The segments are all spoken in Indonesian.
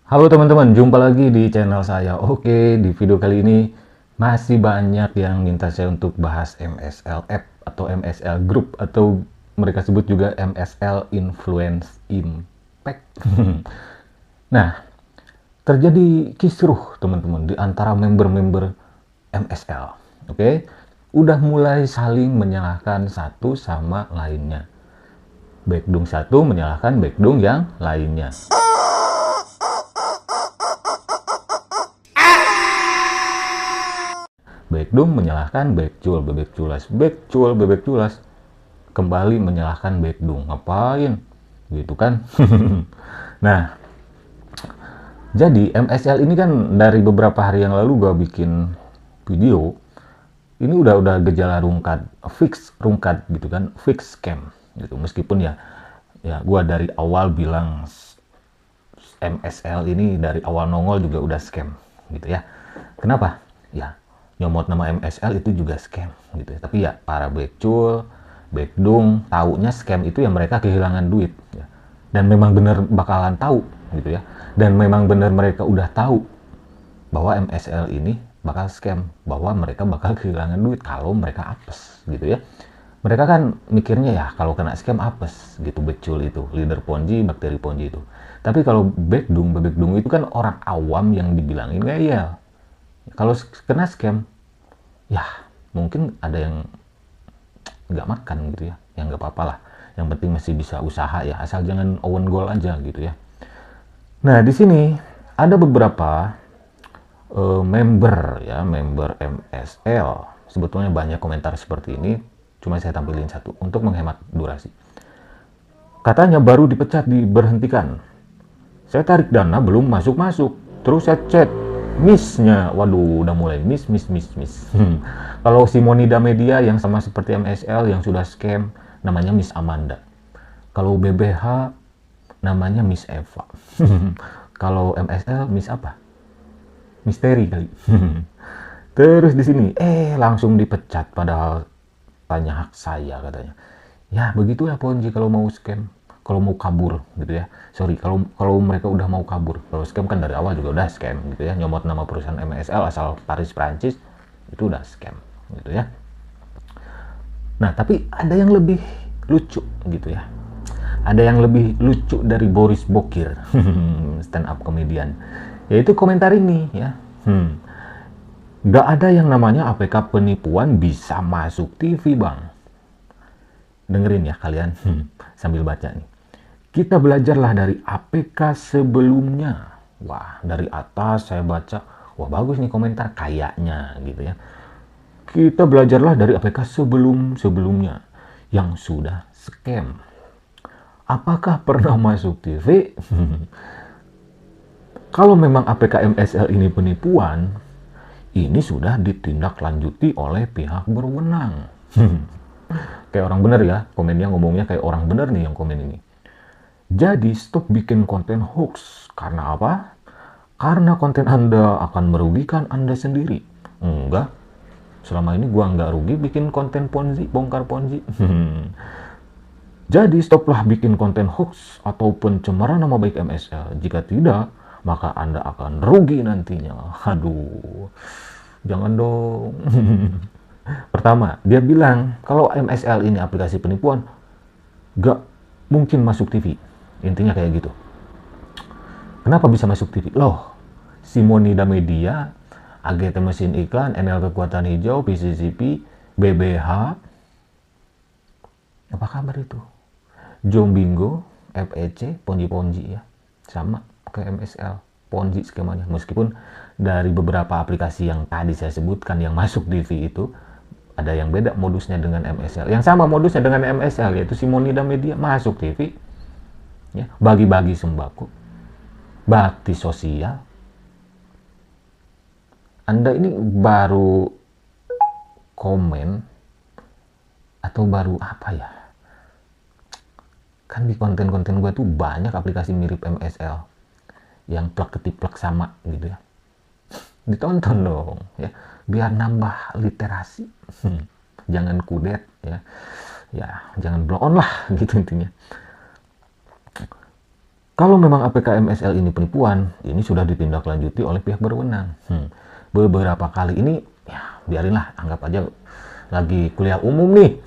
Halo teman-teman, jumpa lagi di channel saya. Oke, di video kali ini masih banyak yang minta saya untuk bahas MSL App atau MSL Group atau mereka sebut juga MSL Influence Impact. Nah, terjadi kisruh teman-teman di antara member-member MSL. Oke, udah mulai saling menyalahkan satu sama lainnya. Backdung satu menyalahkan backdung yang lainnya. Baekdung menyalahkan Baekcul, Bebek Culas. Baekcul, Bebek Culas kembali menyalahkan Baekdung. Ngapain? Gitu kan? Nah, jadi MSL ini kan dari beberapa hari yang lalu gua bikin video. Ini udah gejala rungkat, fix rungkat gitu kan, fix scam gitu. Meskipun ya gua dari awal bilang MSL ini dari awal nongol juga udah scam gitu ya. Kenapa? Ya, nyomot nama MSL itu juga scam gitu ya. Tapi ya para Baekcul, Baekdung taunya scam itu ya mereka kehilangan duit ya. Dan memang benar bakalan tahu gitu ya. Dan memang benar mereka udah tahu bahwa MSL ini bakal scam, bahwa mereka bakal kehilangan duit kalau mereka apes gitu ya. Mereka kan mikirnya ya kalau kena scam apes gitu, Baekcul itu, leader Ponzi, bakteri Ponzi itu. Tapi kalau Baekdung itu kan orang awam yang dibilangin ngeyel. Kalau kena scam, ya mungkin ada yang nggak makan gitu ya, yang nggak apa-apa lah. Yang penting masih bisa usaha ya, asal jangan own goal aja gitu ya. Nah di sini ada beberapa member ya, member MSL. Sebetulnya banyak komentar seperti ini, cuma saya tampilin satu untuk menghemat durasi. Katanya baru dipecat, diberhentikan. Saya tarik dana belum masuk-masuk. Terus saya chat miss-nya. Waduh, udah mulai miss. Kalau Simonida Media yang sama seperti MSL yang sudah scam, namanya Miss Amanda. Kalau BBH, namanya Miss Eva. Kalau MSL, Miss apa? Misteri kali. Terus di sini, langsung dipecat padahal tanya hak saya katanya. Ya begitulah Ponzi kalau mau scam, kalau mau kabur gitu ya. Sorry, kalau mereka udah mau kabur. Kalau scam kan dari awal juga udah scam gitu ya. Nyomot nama perusahaan MSL asal Paris Prancis itu udah scam gitu ya. Nah tapi ada yang lebih lucu gitu ya. Ada yang lebih lucu dari Boris Bokir, stand up comedian, yaitu komentar ini ya. Gak ada yang namanya APK penipuan bisa masuk TV bang. Dengerin ya kalian sambil baca nih. Kita belajarlah dari APK sebelumnya. Wah, dari atas saya baca, wah bagus nih komentar kayaknya gitu ya. Kita belajarlah dari APK sebelumnya yang sudah scam. Apakah pernah masuk TV? Kalau memang APK MSL ini penipuan, ini sudah ditindaklanjuti oleh pihak berwenang. Kayak orang bener ya, komennya ngomongnya kayak orang bener nih yang komen ini. Jadi stop bikin konten hoax. Karena apa? Karena konten Anda akan merugikan Anda sendiri. Enggak. Selama ini gua nggak rugi bikin konten Ponzi, bongkar Ponzi. Jadi stoplah bikin konten hoax atau pencemaran nama baik MSL. Jika tidak, maka Anda akan rugi nantinya. Aduh, jangan dong. Pertama, dia bilang kalau MSL ini aplikasi penipuan, gak mungkin masuk TV. Intinya kayak gitu. Kenapa bisa masuk TV? Loh, Simonida Media, AGT Mesin Iklan, NL Kekuatan Hijau, PCCP, BBH, apa kabar itu? Jombingo, FEC, Ponzi ya. Sama kayak MSL, Ponzi skemanya. Meskipun dari beberapa aplikasi yang tadi saya sebutkan yang masuk TV itu, ada yang beda modusnya dengan MSL. Yang sama modusnya dengan MSL yaitu Simonida Media masuk TV, ya, bagi-bagi sembako, bakti sosial. Anda ini baru komen atau baru apa ya? Kan di konten-konten gue tuh banyak aplikasi mirip MSL yang plak ketiplak sama gitu ya. Ditonton dong ya, biar nambah literasi. Jangan kudet ya, jangan blow on lah gitu intinya. Kalau memang APK MSL ini penipuan, ini sudah ditindaklanjuti oleh pihak berwenang. Beberapa kali ini, ya biarinlah, anggap aja lagi kuliah umum nih.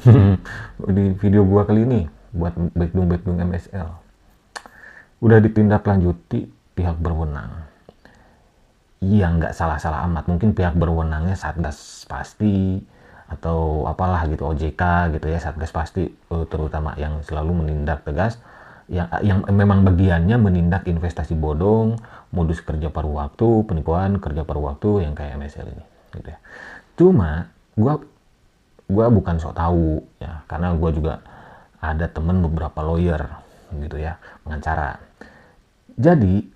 Di video gua kali ini, buat backdoing MSL. Udah ditindaklanjuti pihak berwenang. Iya, nggak salah-salah amat. Mungkin pihak berwenangnya Satgas pasti, atau apalah gitu, OJK gitu ya, Satgas pasti, terutama yang selalu menindak tegas, yang memang bagiannya menindak investasi bodong, modus kerja paruh waktu, penipuan kerja paruh waktu yang kayak MSL ini, gitu ya. Cuma gua bukan sok tahu ya, karena gua juga ada temen beberapa lawyer gitu ya, pengacara. Jadi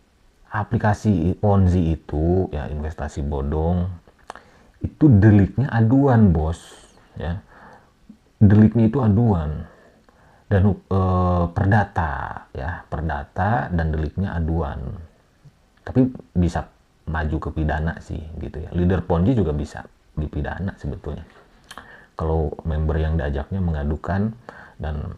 aplikasi Ponzi itu ya, investasi bodong itu deliknya aduan, bos ya. Deliknya itu aduan dan perdata ya, perdata dan deliknya aduan, tapi bisa maju ke pidana sih gitu ya. Leader Ponzi juga bisa dipidana sebetulnya kalau member yang diajaknya mengadukan dan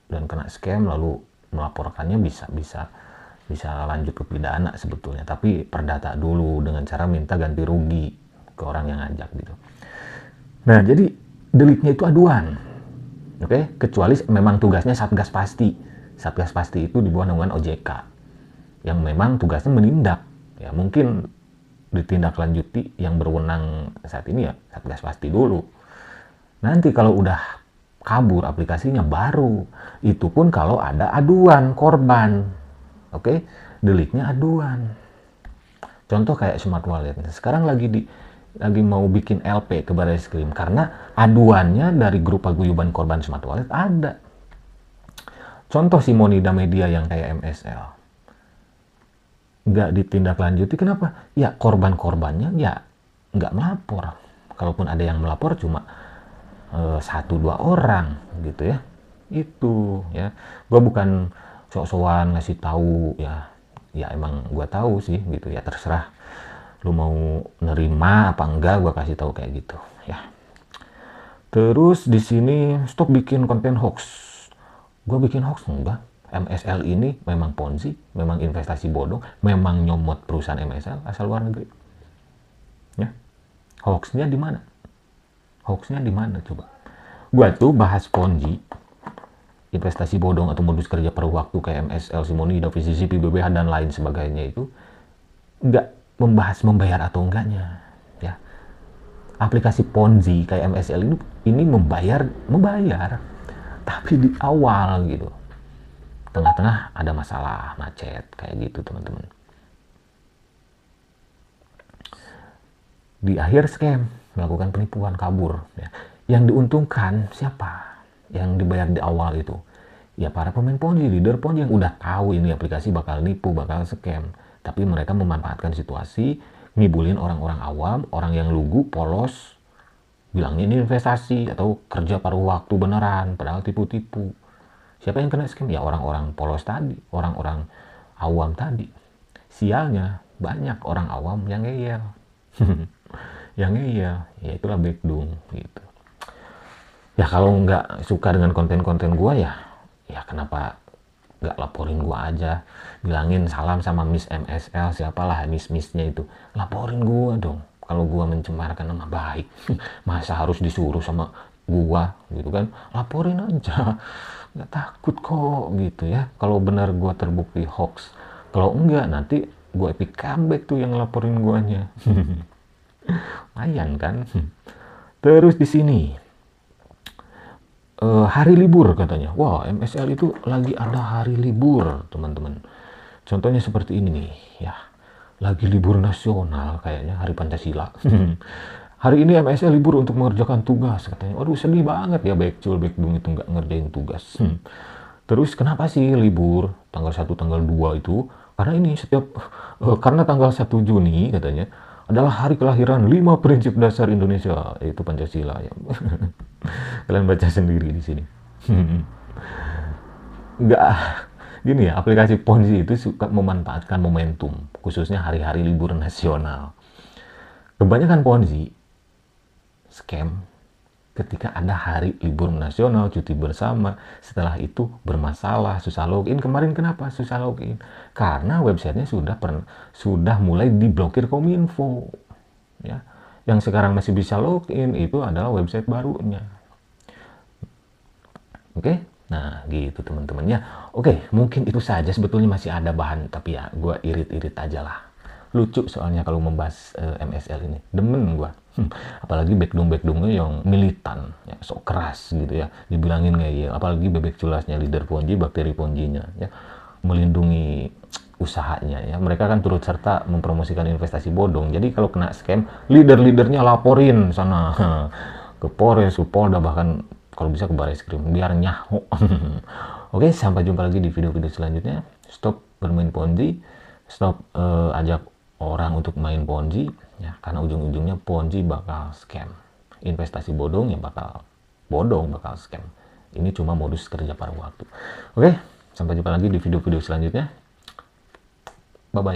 kena scam lalu melaporkannya, bisa lanjut ke pidana sebetulnya, tapi perdata dulu dengan cara minta ganti rugi ke orang yang ngajak gitu. Nah, jadi deliknya itu aduan. Oke, kecuali memang tugasnya Satgas pasti. Satgas pasti itu di bawah naungan OJK yang memang tugasnya menindak. Ya, mungkin ditindaklanjuti yang berwenang saat ini ya Satgas pasti dulu. Nanti kalau udah kabur aplikasinya baru, itu pun kalau ada aduan korban. Oke, deliknya aduan. Contoh kayak Smart Wallet. Sekarang lagi mau bikin LP ke Barreskrim karena aduannya dari grup paguyuban korban Smart Wallet ada. Contoh Simonida Media yang kayak MSL. Nggak ditindaklanjuti, kenapa? Ya korban-korbannya ya nggak melapor. Kalaupun ada yang melapor cuma 1-2 orang gitu ya. Itu ya. Gue bukan sok-sokan ngasih tahu ya. Ya emang gue tahu sih gitu ya, terserah lu mau nerima apa enggak, gue kasih tahu kayak gitu ya. Terus di sini stop bikin konten hoax. Gue bikin hoax enggak. MSL ini memang Ponzi, memang investasi bodong, memang nyomot perusahaan MSL asal luar negeri. Ya. Hoaxnya di mana? Hoaxnya di mana coba? Gue tuh bahas Ponzi, investasi bodong atau modus kerja paruh waktu kayak MSL, Simonida, VCCP, BBH dan lain sebagainya itu nggak membahas membayar atau enggaknya ya. Aplikasi Ponzi kayak MSL ini membayar, tapi di awal gitu, tengah-tengah ada masalah macet kayak gitu teman-teman. Di akhir scam, melakukan penipuan, kabur ya. Yang diuntungkan siapa? Yang dibayar di awal itu ya para pemain Ponzi, leader Ponzi yang udah tahu ini aplikasi bakal nipu, bakal scam, tapi mereka memanfaatkan situasi, ngibulin orang-orang awam, orang yang lugu, polos, bilangnya ini investasi atau kerja paruh waktu beneran, padahal tipu-tipu. Siapa yang kena scam? Ya orang-orang polos tadi, orang-orang awam tadi. Sialnya banyak orang awam yang ngeyel. Yang ngeyel, ya itulah backdoing gitu. Ya kalau nggak suka dengan konten-konten gua ya kenapa nggak laporin gua aja, bilangin salam sama Miss MSL, siapalah Miss-Missnya itu, laporin gua dong kalau gua mencemarkan nama baik. Masa harus disuruh sama gua gitu kan? Laporin aja, nggak takut kok gitu ya. Kalau benar gua terbukti hoax, kalau enggak nanti gua epic comeback tuh yang laporin guanya. Lumayan kan? Terus di sini hari libur katanya. Wah, MSL itu lagi ada hari libur, teman-teman. Contohnya seperti ini nih, ya. Lagi libur nasional kayaknya, Hari Pancasila. Hari ini MSL libur untuk mengerjakan tugas katanya. Waduh, sedih banget ya backdoing itu nggak ngerjain tugas. Terus kenapa sih libur tanggal 1, tanggal 2 itu? Karena ini karena tanggal 1 Juni katanya adalah hari kelahiran 5 prinsip dasar Indonesia, yaitu Pancasila ya. Kalian baca sendiri di sini. Nggak gini ya, aplikasi Ponzi itu suka memanfaatkan momentum, khususnya hari-hari libur nasional. Kebanyakan Ponzi, scam, ketika ada hari libur nasional, cuti bersama, setelah itu bermasalah, susah login. Kemarin kenapa susah login? Karena websitenya sudah mulai diblokir Kominfo. Ya, yang sekarang masih bisa login itu adalah website barunya. Oke, nah gitu teman-teman ya. Oke, mungkin itu saja, sebetulnya masih ada bahan, tapi ya gue irit-irit aja lah. Lucu soalnya kalau membahas MSL ini, demen gue. Apalagi backdong-backdongnya yang militan, ya, sok keras gitu ya, dibilangin ngeyel. Apalagi bebek culasnya, leader Ponzi, bakteri Ponzinya, ya, melindungi usahanya ya. Mereka kan turut serta mempromosikan investasi bodong. Jadi kalau kena scam, leader-leadernya laporin sana ke Polres, ke Polda, bahkan kalau bisa ke Barreskrim biar nyaho. Oke, sampai jumpa lagi di video-video selanjutnya. Stop bermain Ponzi, stop ajak orang untuk main Ponzi ya, karena ujung-ujungnya Ponzi bakal scam. Investasi bodong ya bakal bodong, bakal scam. Ini cuma modus kerja paruh waktu. Oke, sampai jumpa lagi di video-video selanjutnya. Bye bye.